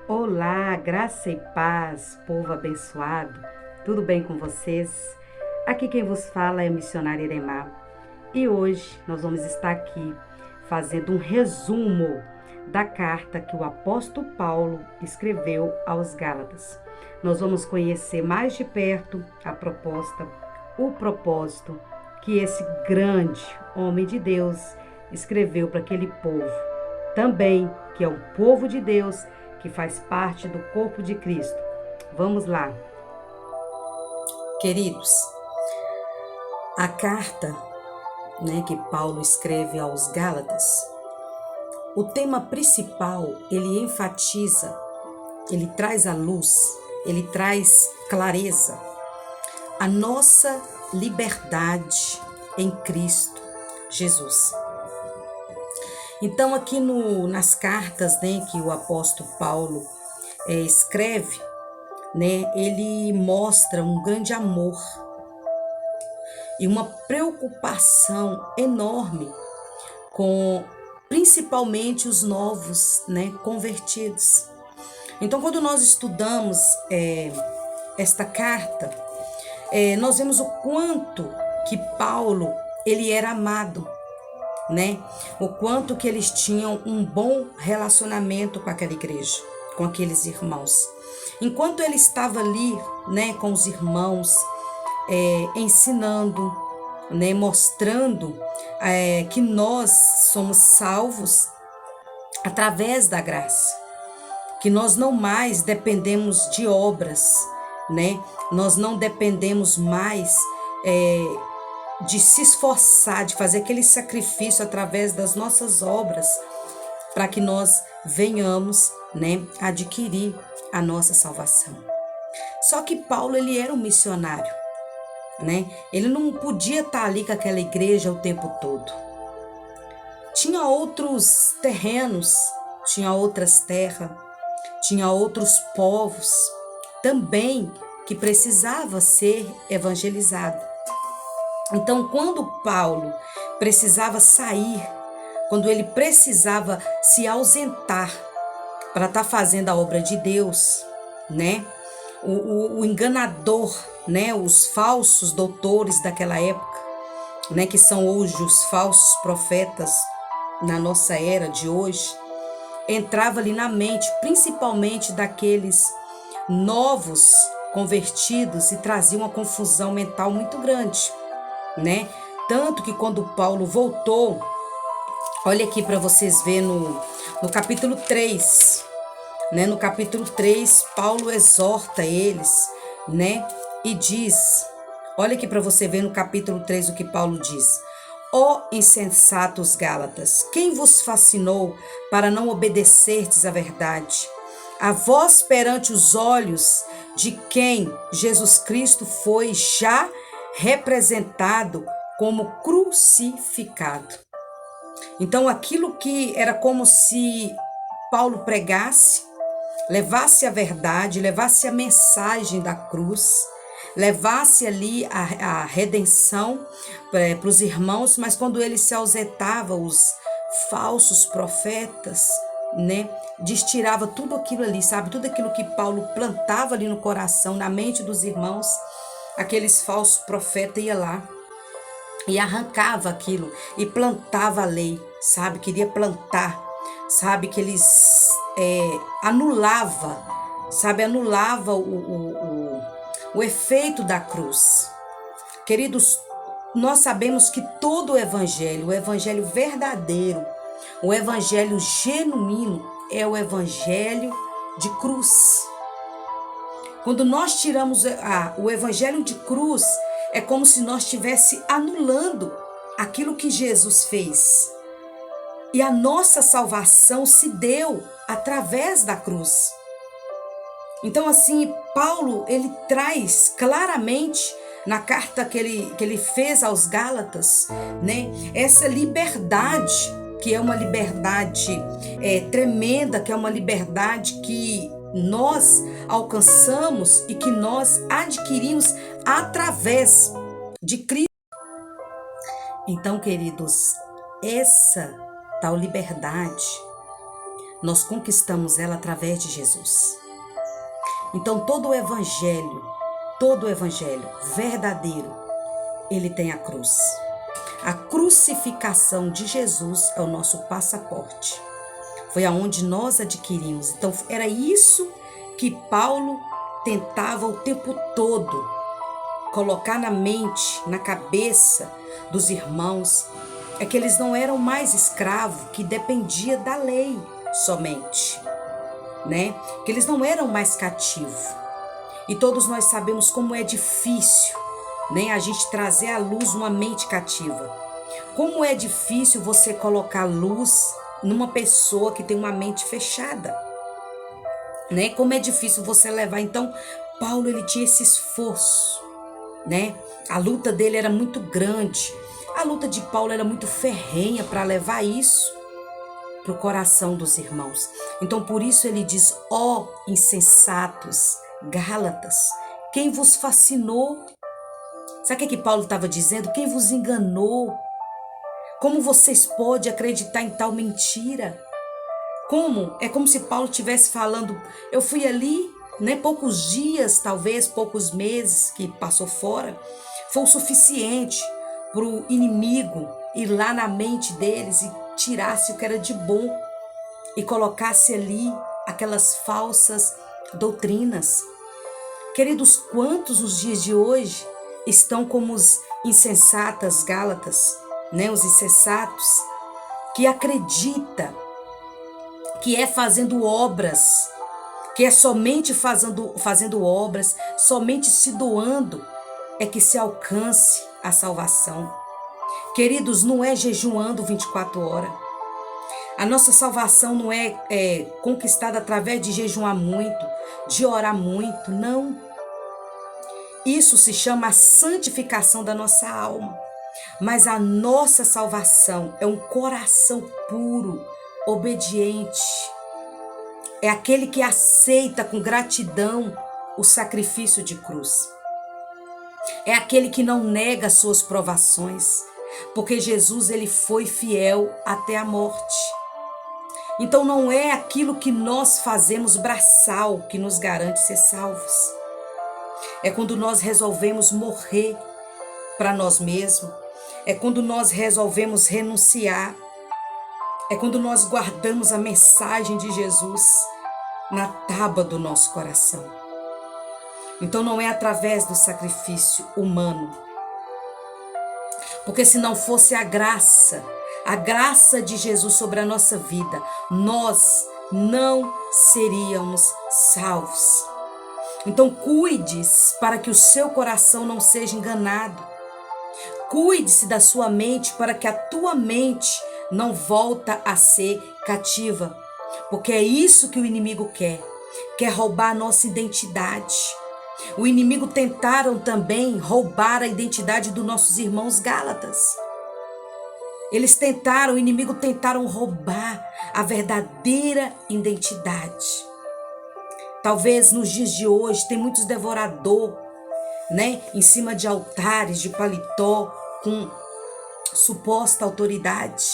Olá, graça e paz, povo abençoado, tudo bem com vocês? Aqui quem vos fala é a missionária Iremar e hoje nós vamos estar aqui fazendo um resumo da carta que o apóstolo Paulo escreveu aos Gálatas. Nós vamos conhecer mais de perto a proposta, o propósito que esse grande homem de Deus escreveu para aquele povo, também que é o povo de Deus que faz parte do corpo de Cristo. Vamos lá. Queridos, a carta, que Paulo escreve aos Gálatas, o tema principal, ele enfatiza, ele traz à luz, ele traz clareza, a nossa liberdade em Cristo Jesus. Então, aqui nas cartas, que o apóstolo Paulo escreve, ele mostra um grande amor e uma preocupação enorme com principalmente os novos, convertidos. Então, quando nós estudamos esta carta, nós vemos o quanto que Paulo ele era amado, o quanto que eles tinham um bom relacionamento com aquela igreja, com aqueles irmãos. Enquanto ele estava ali, com os irmãos, ensinando, mostrando que nós somos salvos através da graça, que nós não mais dependemos de obras, nós não dependemos mais de se esforçar, de fazer aquele sacrifício através das nossas obras, para que nós venhamos, adquirir a nossa salvação. Só que Paulo, ele era um missionário, ele não podia estar ali com aquela igreja o tempo todo. Tinha outros terrenos, tinha outras terras, tinha outros povos também que precisava ser evangelizado. Então, quando Paulo precisava sair, quando ele precisava se ausentar para estar fazendo a obra de Deus, o enganador, os falsos doutores daquela época, que são hoje os falsos profetas na nossa era de hoje, entrava ali na mente, principalmente daqueles novos convertidos, e trazia uma confusão mental muito grande, Tanto que quando Paulo voltou, olha aqui para vocês verem no capítulo 3, no capítulo 3, Paulo exorta eles, e diz, olha aqui para você ver no capítulo 3 o que Paulo diz: ó insensatos Gálatas, quem vos fascinou para não obedecerdes à verdade? A vós perante os olhos de quem Jesus Cristo foi já representado como crucificado. Então, aquilo que era como se Paulo pregasse, levasse a verdade, levasse a mensagem da cruz, levasse ali a redenção para os irmãos, mas quando ele se ausentava, os falsos profetas, destirava tudo aquilo ali, sabe? Tudo aquilo que Paulo plantava ali no coração, na mente dos irmãos, aqueles falsos profetas iam lá e arrancava aquilo e plantava a lei, sabe? Queria plantar, sabe? Que eles anulava o efeito da cruz. Queridos, nós sabemos que todo o evangelho verdadeiro, o evangelho genuíno é o evangelho de cruz. Quando nós tiramos o evangelho de cruz, é como se nós estivesse anulando aquilo que Jesus fez. E a nossa salvação se deu através da cruz. Então, assim, Paulo, ele traz claramente na carta que ele fez aos Gálatas, essa liberdade, que é uma liberdade tremenda, que é uma liberdade que nós alcançamos e que nós adquirimos através de Cristo. Então, queridos, essa tal liberdade nós conquistamos ela através de Jesus. Então todo o evangelho verdadeiro, ele tem a cruz. A crucificação de Jesus é o nosso passaporte. Foi aonde nós adquirimos. Então era isso que Paulo tentava o tempo todo colocar na mente, na cabeça dos irmãos, é que eles não eram mais escravos que dependia da lei somente, né? Que eles não eram mais cativos. E todos nós sabemos como é difícil, né, a gente trazer à luz uma mente cativa. Como é difícil você colocar luz numa pessoa que tem uma mente fechada, né? Como é difícil você levar. Então, Paulo, ele tinha esse esforço, né? A luta dele era muito grande. A luta de Paulo era muito ferrenha para levar isso para o coração dos irmãos. Então, por isso ele diz: ó insensatos Gálatas, quem vos fascinou? Sabe o que Paulo estava dizendo? Quem vos enganou? Como vocês podem acreditar em tal mentira? Como? É como se Paulo estivesse falando: eu fui ali, né, poucos dias, talvez poucos meses que passou fora, foi o suficiente para o inimigo ir lá na mente deles e tirasse o que era de bom e colocasse ali aquelas falsas doutrinas. Queridos, quantos nos dias de hoje estão como os insensatas Gálatas, né? Os insensatos que acredita que é fazendo obras, que é somente fazendo obras, somente se doando é que se alcance a salvação. Queridos, não é jejuando 24 horas. A nossa salvação não é conquistada através de jejuar muito, de orar muito, não. Isso se chama a santificação da nossa alma. Mas a nossa salvação é um coração puro, obediente. É aquele que aceita com gratidão o sacrifício de cruz. É aquele que não nega suas provações, porque Jesus, ele foi fiel até a morte. Então não é aquilo que nós fazemos braçal que nos garante ser salvos. É quando nós resolvemos morrer para nós mesmos. É quando nós resolvemos renunciar. É quando nós guardamos a mensagem de Jesus na tábua do nosso coração. Então não é através do sacrifício humano. Porque se não fosse a graça de Jesus sobre a nossa vida, nós não seríamos salvos. Então cuide-se para que o seu coração não seja enganado. Cuide-se da sua mente para que a tua mente não volta a ser cativa. Porque é isso que o inimigo quer. Quer roubar a nossa identidade. O inimigo tentaram também roubar a identidade dos nossos irmãos Gálatas. O inimigo tentaram roubar a verdadeira identidade. Talvez nos dias de hoje tem muitos devoradores, né, em cima de altares de paletó com suposta autoridade,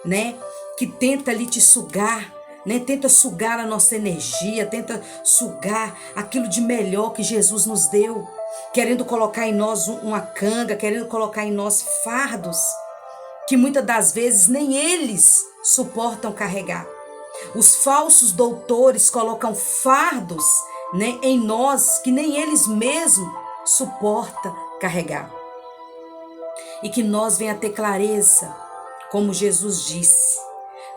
né, que tenta ali te sugar, né, tenta sugar a nossa energia, tenta sugar aquilo de melhor que Jesus nos deu, querendo colocar em nós uma canga, querendo colocar em nós fardos que muitas das vezes nem eles suportam carregar. Os falsos doutores colocam fardos, né, em nós que nem eles mesmos suportam carregar. E que nós venha ter clareza, como Jesus disse: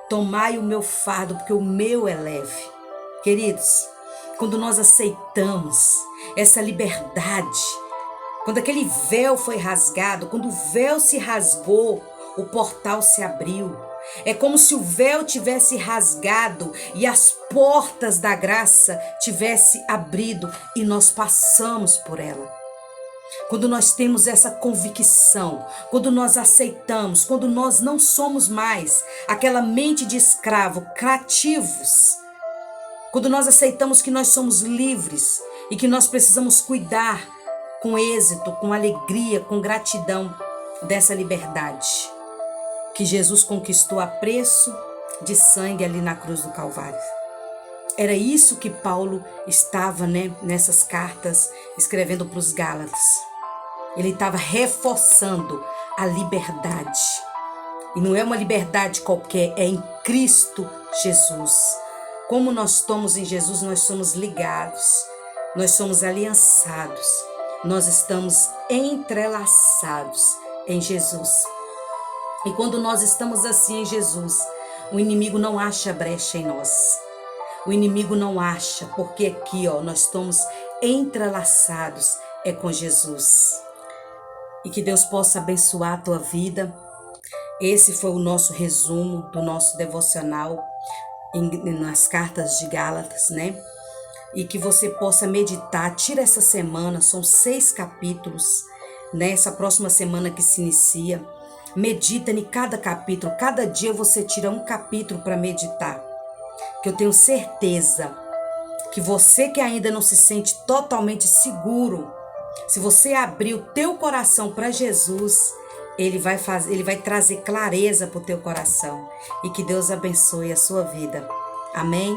tomai o meu fardo, porque o meu é leve. Queridos, quando nós aceitamos essa liberdade, quando aquele véu foi rasgado, quando o véu se rasgou, o portal se abriu. É como se o véu tivesse rasgado e as portas da graça tivesse abrido e nós passamos por ela. Quando nós temos essa convicção, quando nós aceitamos, quando nós não somos mais aquela mente de escravo, cativos, quando nós aceitamos que nós somos livres e que nós precisamos cuidar com êxito, com alegria, com gratidão dessa liberdade que Jesus conquistou a preço de sangue ali na cruz do Calvário. Era isso que Paulo estava, nessas cartas, escrevendo para os Gálatas. Ele estava reforçando a liberdade. E não é uma liberdade qualquer, é em Cristo Jesus. Como nós estamos em Jesus, nós somos ligados, nós somos aliançados, nós estamos entrelaçados em Jesus. E quando nós estamos assim em Jesus, o inimigo não acha brecha em nós. O inimigo não acha, porque aqui, nós estamos entrelaçados com Jesus. E que Deus possa abençoar a tua vida. Esse foi o nosso resumo do nosso devocional nas cartas de Gálatas, E que você possa meditar, tira essa semana, são 6 capítulos, nessa próxima semana que se inicia. Medita em cada capítulo, cada dia você tira um capítulo para meditar. Que eu tenho certeza que você que ainda não se sente totalmente seguro, se você abrir o teu coração para Jesus, Ele vai trazer clareza para o teu coração. E que Deus abençoe a sua vida. Amém?